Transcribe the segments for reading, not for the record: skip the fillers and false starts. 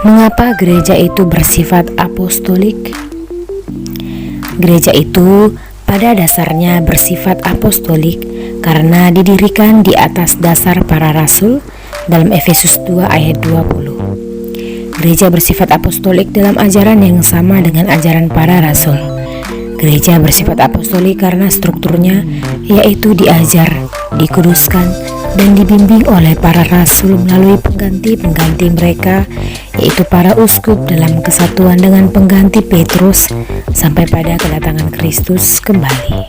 Mengapa gereja itu bersifat apostolik? Gereja itu pada dasarnya bersifat apostolik karena didirikan di atas dasar para rasul dalam Efesus 2 ayat 20. Gereja bersifat apostolik dalam ajaran yang sama dengan ajaran para rasul. Gereja bersifat apostolik karena strukturnya yaitu diajar, dikuduskan, dan dibimbing oleh para rasul melalui pengganti-pengganti mereka, yaitu para uskup dalam kesatuan dengan pengganti Petrus sampai pada kedatangan Kristus kembali.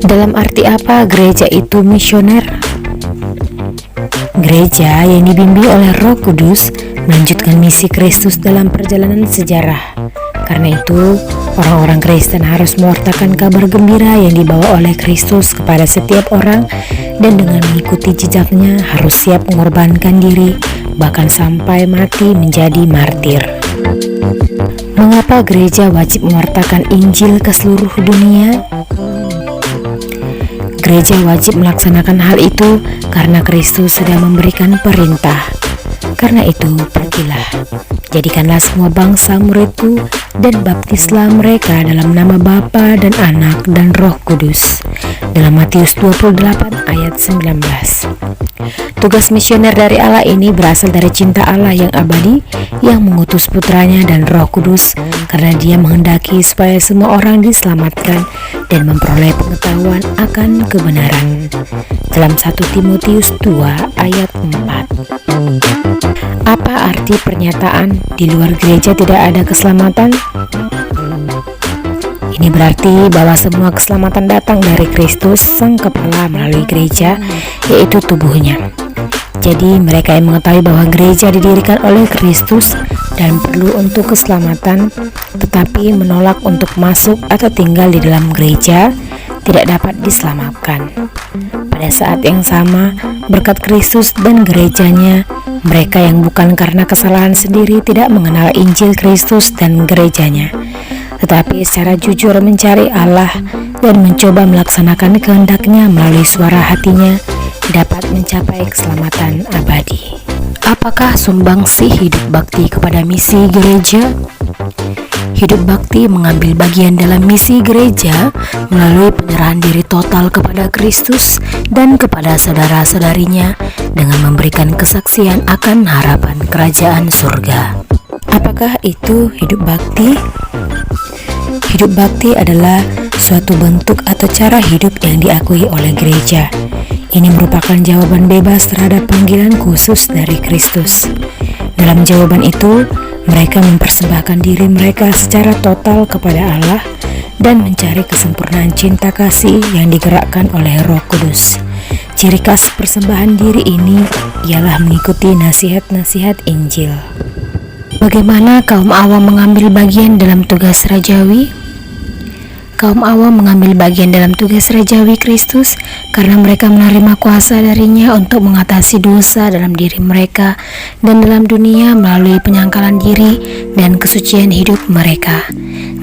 Dalam arti apa gereja itu misioner? Gereja yang dibimbing oleh Roh Kudus melanjutkan misi Kristus dalam perjalanan sejarah. Karena itu, orang-orang Kristen harus mewartakan kabar gembira yang dibawa oleh Kristus kepada setiap orang, dan dengan mengikuti jejaknya harus siap mengorbankan diri, bahkan sampai mati menjadi martir. Mengapa gereja wajib mewartakan Injil ke seluruh dunia? Gereja wajib melaksanakan hal itu karena Kristus sudah memberikan perintah. Karena itu, pergilah, jadikanlah semua bangsa muridku, dan baptislah mereka dalam nama Bapa dan Anak dan Roh Kudus. Dalam Matius 28 ayat 19. Tugas misioner dari Allah ini berasal dari cinta Allah yang abadi yang mengutus putranya dan Roh Kudus, karena Dia menghendaki supaya semua orang diselamatkan dan memperoleh pengetahuan akan kebenaran. Dalam 1 Timotius 2 ayat 4. Apa arti pernyataan di luar gereja tidak ada keselamatan? Ini berarti bahwa semua keselamatan datang dari Kristus Sang Kepala melalui gereja, yaitu tubuhnya. Jadi mereka yang mengetahui bahwa gereja didirikan oleh Kristus dan perlu untuk keselamatan, tetapi menolak untuk masuk atau tinggal di dalam gereja, tidak dapat diselamatkan. Pada saat yang sama, berkat Kristus dan gerejanya, mereka yang bukan karena kesalahan sendiri tidak mengenal Injil Kristus dan gerejanya, tetapi secara jujur mencari Allah dan mencoba melaksanakan kehendaknya melalui suara hatinya, dapat mencapai keselamatan abadi. Apakah sumbangsih hidup bakti kepada misi gereja? Hidup bakti mengambil bagian dalam misi gereja melalui penyerahan diri total kepada Kristus dan kepada saudara-saudarinya dengan memberikan kesaksian akan harapan kerajaan surga. Apakah itu hidup bakti? Hidup bakti adalah suatu bentuk atau cara hidup yang diakui oleh gereja. Ini merupakan jawaban bebas terhadap panggilan khusus dari Kristus. Dalam jawaban itu, mereka mempersembahkan diri mereka secara total kepada Allah dan mencari kesempurnaan cinta kasih yang digerakkan oleh Roh Kudus. Ciri khas persembahan diri ini ialah mengikuti nasihat-nasihat Injil. Bagaimana kaum awam mengambil bagian dalam tugas rajawi? Kaum awam mengambil bagian dalam tugas rajawi Kristus karena mereka menerima kuasa darinya untuk mengatasi dosa dalam diri mereka dan dalam dunia melalui penyangkalan diri dan kesucian hidup mereka.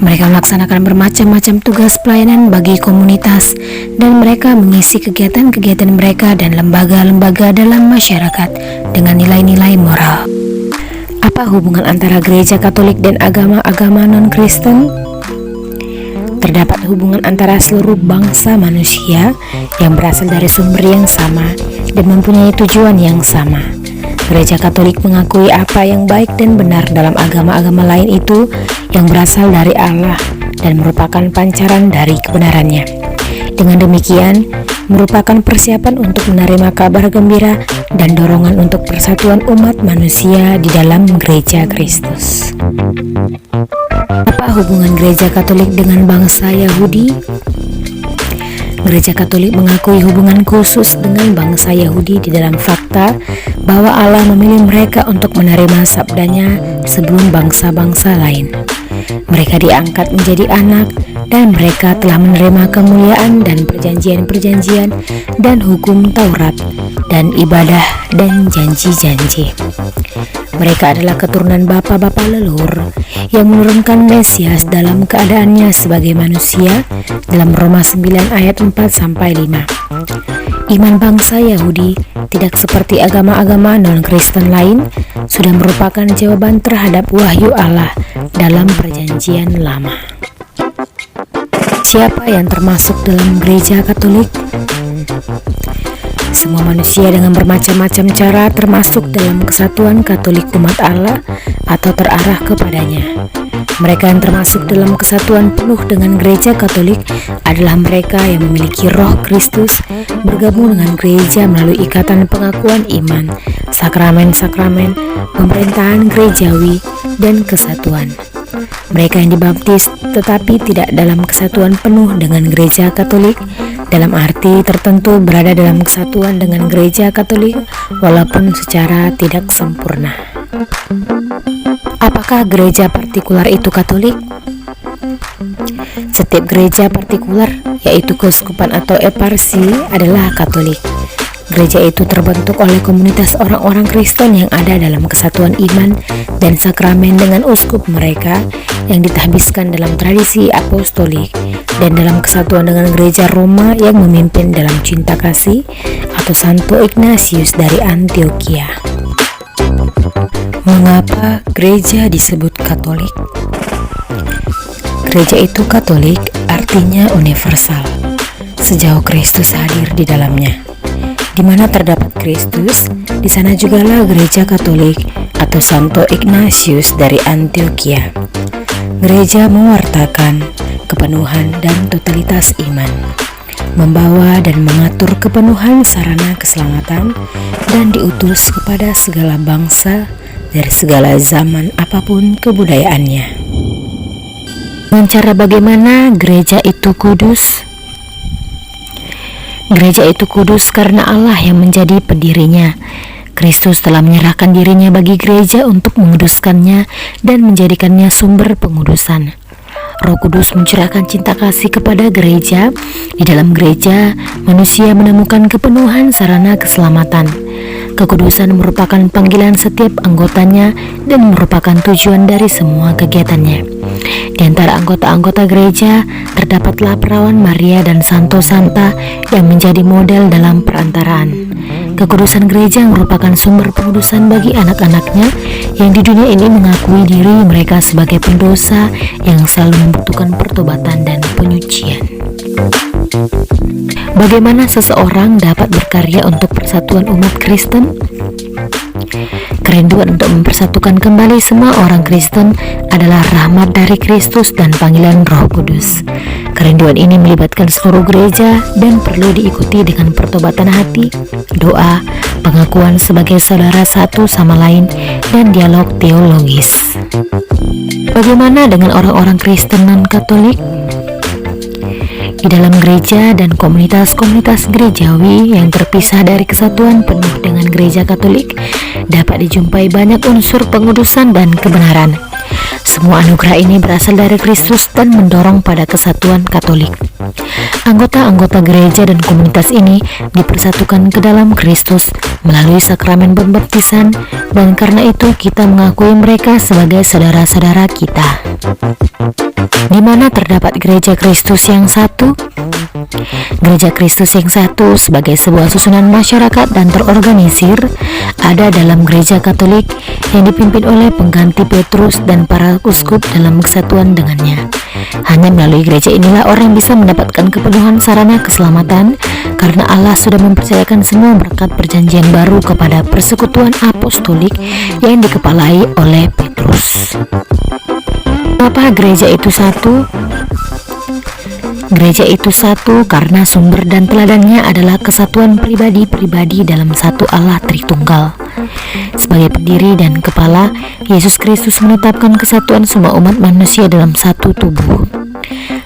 Mereka melaksanakan bermacam-macam tugas pelayanan bagi komunitas, dan mereka mengisi kegiatan-kegiatan mereka dan lembaga-lembaga dalam masyarakat dengan nilai-nilai moral. Apa hubungan antara gereja Katolik dan agama-agama non-Kristen? Terdapat hubungan antara seluruh bangsa manusia yang berasal dari sumber yang sama dan mempunyai tujuan yang sama. Gereja Katolik mengakui apa yang baik dan benar dalam agama-agama lain itu yang berasal dari Allah dan merupakan pancaran dari kebenarannya. Dengan demikian, merupakan persiapan untuk menerima kabar gembira dan dorongan untuk persatuan umat manusia di dalam gereja Kristus. Apa hubungan gereja Katolik dengan bangsa Yahudi? Gereja Katolik mengakui hubungan khusus dengan bangsa Yahudi di dalam fakta bahwa Allah memilih mereka untuk menerima sabdanya sebelum bangsa-bangsa lain. Mereka diangkat menjadi anak, dan mereka telah menerima kemuliaan dan perjanjian-perjanjian dan hukum Taurat dan ibadah dan janji-janji. Mereka adalah keturunan bapa-bapa leluhur yang menurunkan Mesias dalam keadaannya sebagai manusia dalam Roma 9 ayat 4-5. Iman bangsa Yahudi, tidak seperti agama-agama non-Kristen lain, sudah merupakan jawaban terhadap wahyu Allah dalam Perjanjian Lama. Siapa yang termasuk dalam gereja Katolik? Semua manusia dengan bermacam-macam cara termasuk dalam kesatuan Katolik umat Allah atau terarah kepadanya. Mereka yang termasuk dalam kesatuan penuh dengan gereja Katolik adalah mereka yang memiliki roh Kristus, bergabung dengan gereja melalui ikatan pengakuan iman, sakramen-sakramen, pemerintahan gerejawi, dan kesatuan. Mereka yang dibaptis tetapi tidak dalam kesatuan penuh dengan gereja Katolik, dalam arti tertentu berada dalam kesatuan dengan gereja Katolik walaupun secara tidak sempurna. Apakah gereja partikular itu Katolik? Setiap gereja partikular, yaitu keuskupan atau eparsi, adalah Katolik. Gereja itu terbentuk oleh komunitas orang-orang Kristen yang ada dalam kesatuan iman dan sakramen dengan uskup mereka yang ditahbiskan dalam tradisi apostolik dan dalam kesatuan dengan gereja Roma yang memimpin dalam cinta kasih atau Santo Ignatius dari Antioquia. Mengapa gereja disebut Katolik? Gereja itu Katolik artinya universal, sejauh Kristus hadir di dalamnya. Di mana terdapat Kristus, di sana jugalah gereja Katolik atau Santo Ignatius dari Antioquia. Gereja mewartakan kepenuhan dan totalitas iman, membawa dan mengatur kepenuhan sarana keselamatan, dan diutus kepada segala bangsa dari segala zaman apapun kebudayaannya. Dengan cara bagaimana gereja itu kudus? Gereja itu kudus karena Allah yang menjadi pendirinya. Kristus telah menyerahkan dirinya bagi gereja untuk menguduskannya dan menjadikannya sumber pengudusan. Roh Kudus mencurahkan cinta kasih kepada gereja. Di dalam gereja, manusia menemukan kepenuhan sarana keselamatan. Kekudusan merupakan panggilan setiap anggotanya dan merupakan tujuan dari semua kegiatannya. Di antara anggota-anggota gereja, terdapatlah perawan Maria dan Santo Santa yang menjadi model dalam perantaraan. Kekudusan gereja merupakan sumber pengudusan bagi anak-anaknya yang di dunia ini mengakui diri mereka sebagai pendosa yang selalu membutuhkan pertobatan dan penyucian. Bagaimana seseorang dapat berkarya untuk persatuan umat Kristen? Kerinduan untuk mempersatukan kembali semua orang Kristen adalah rahmat dari Kristus dan panggilan Roh Kudus. Kerinduan ini melibatkan seluruh gereja dan perlu diikuti dengan pertobatan hati, doa, pengakuan sebagai saudara satu sama lain, dan dialog teologis. Bagaimana dengan orang-orang Kristen non-Katolik? Di dalam gereja dan komunitas-komunitas gerejawi yang terpisah dari kesatuan penuh dengan gereja Katolik, dapat dijumpai banyak unsur pengudusan dan kebenaran. Semua anugerah ini berasal dari Kristus dan mendorong pada kesatuan Katolik. Anggota-anggota gereja dan komunitas ini dipersatukan ke dalam Kristus melalui sakramen pembaptisan, dan karena itu kita mengakui mereka sebagai saudara-saudara kita. Di mana terdapat gereja Kristus yang satu? Gereja Kristus yang satu sebagai sebuah susunan masyarakat dan terorganisir ada dalam gereja Katolik yang dipimpin oleh pengganti Petrus dan para uskup dalam kesatuan dengannya. Hanya melalui gereja inilah orang bisa mendapatkan kepenuhan sarana keselamatan, karena Allah sudah mempercayakan semua berkat perjanjian baru kepada persekutuan apostolik yang dikepalai oleh Petrus. Mengapa gereja itu satu? Gereja itu satu karena sumber dan teladannya adalah kesatuan pribadi-pribadi dalam satu Allah Tritunggal. Sebagai pendiri dan kepala, Yesus Kristus menetapkan kesatuan semua umat manusia dalam satu tubuh.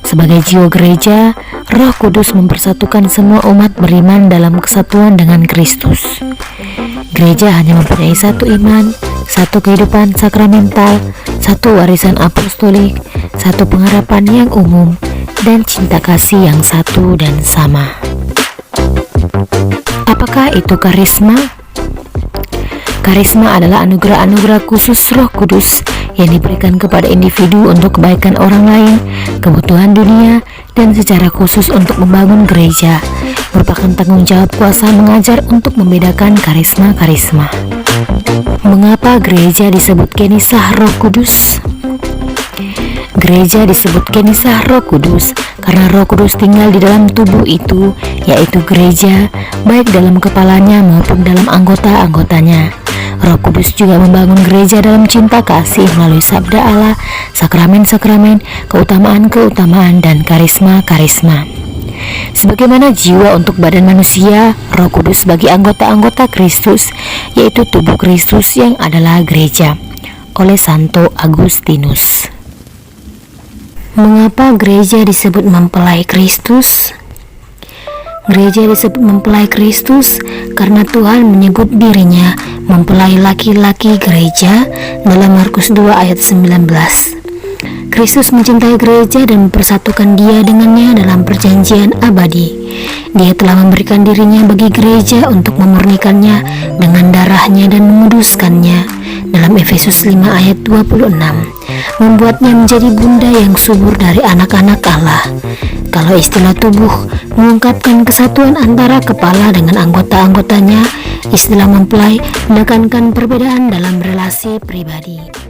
Sebagai jiwa gereja, Roh Kudus mempersatukan semua umat beriman dalam kesatuan dengan Kristus. Gereja hanya mempunyai satu iman, satu kehidupan sakramental, satu warisan apostolik, satu pengharapan yang umum, dan cinta kasih yang satu dan sama. Apakah itu karisma? Karisma adalah anugerah-anugerah khusus Roh Kudus yang diberikan kepada individu untuk kebaikan orang lain, kebutuhan dunia, dan secara khusus untuk membangun gereja. Merupakan tanggung jawab kuasa mengajar untuk membedakan karisma-karisma. Mengapa gereja disebut Kenisah Roh Kudus? Gereja disebut Kenisah Roh Kudus karena Roh Kudus tinggal di dalam tubuh itu, yaitu gereja, baik dalam kepalanya maupun dalam anggota-anggotanya. Roh Kudus juga membangun gereja dalam cinta kasih melalui sabda Allah, sakramen-sakramen, keutamaan-keutamaan, dan karisma-karisma. Sebagaimana jiwa untuk badan manusia, Roh Kudus bagi anggota-anggota Kristus, yaitu tubuh Kristus yang adalah gereja. Oleh Santo Agustinus. Mengapa gereja disebut mempelai Kristus? Gereja disebut mempelai Kristus karena Tuhan menyebut dirinya mempelai laki-laki gereja dalam Markus 2 ayat 19. Kristus mencintai gereja dan mempersatukan dia dengannya dalam perjanjian abadi. Dia telah memberikan dirinya bagi gereja untuk memurnikannya dengan darahnya dan menguduskannya dalam Efesus 5 ayat 26, membuatnya menjadi bunda yang subur dari anak-anak Allah. Kalau istilah tubuh mengungkapkan kesatuan antara kepala dengan anggota-anggotanya, istilah mempelai menekankan perbedaan dalam relasi pribadi.